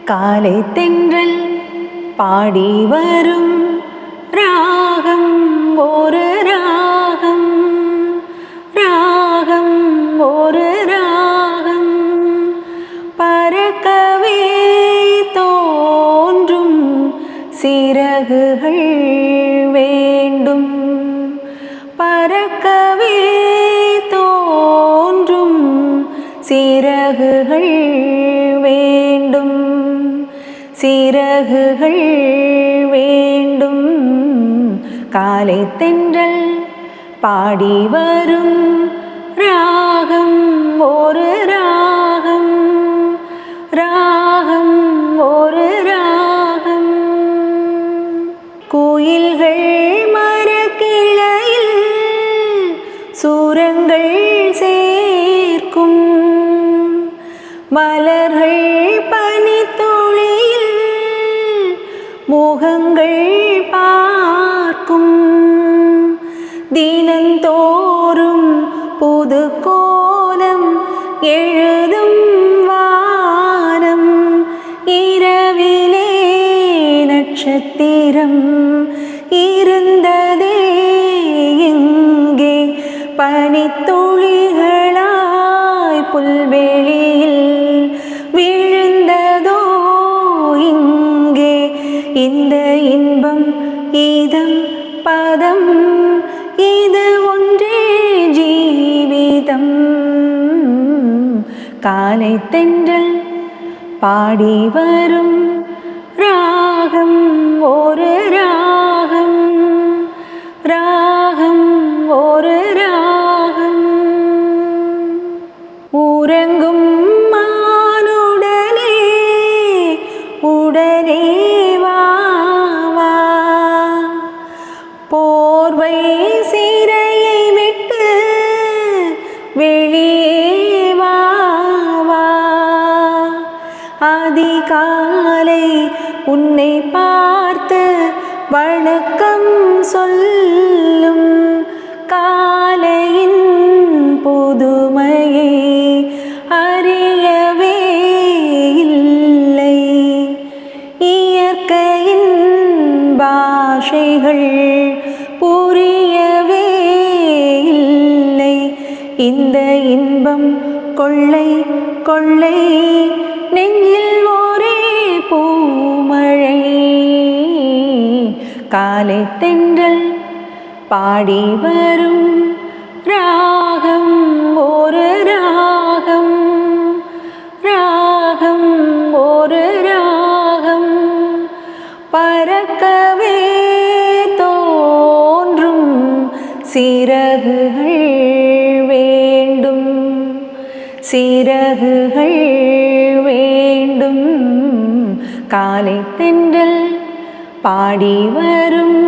காலை தென்றல் பாடி வரும் ராகம் ஒரு ராகம், ராகம் ஒரு ராகம். பறக்கவே தோன்றும் சிறகுகள் வேண்டும், பறக்கவே தோன்றும் சிறகுகள் வேண்டும், சிறகுகள் வேண்டும். காலை தென்றல் பாடி வரும் ராகம் ஒரு ராகம், ராகம் ஒரு ராகம். கோயில்கள் மரக்கிளையில் சூரங்கள் சேர்க்கும், மலர்கள் பனித்துளியில் முகங்கள் பார்க்கும். தினந்தோறும் புது கோலம் எழுதும் வானம், இரவிலே நட்சத்திரம் இருந்ததே எங்கே? பனித்துளிகளாய் புல்வெளியில் விழுந்ததோ இங்கே? இந்த இன்பம் இதம் பதம் இது ஒன்றே ஜீவிதம். காலை தென்றல் பாடி வரும் ராகம் ஒரு ராகம், ராகம் ஒரு ராகம். உறங்கும் மானுடனே உடனே வா வா, போர்வை சிறையை விட்டு வெளியே வா வா. அதிகாலை உன்னை பார்த்து வணக்கம் சொல்லும் காலையின் புதுமையை அறியவே இல்லை. இயற்கையின் பாஷைகள் புரியவே இல்லை. இந்த இன்பம் கொள்ளை கொள்ளை நெஞ்சில் ஒரே பூமழை. காலை தென்றல் பாடி வரும் ராகம் ஒரு ராகம், ராகம் ஒரு ராகம். பறக்கவே தோன்றும் சிறகுகள் வேண்டும், சிறகுகள் வேண்டும். காலை தென்றல் பாடி வரும்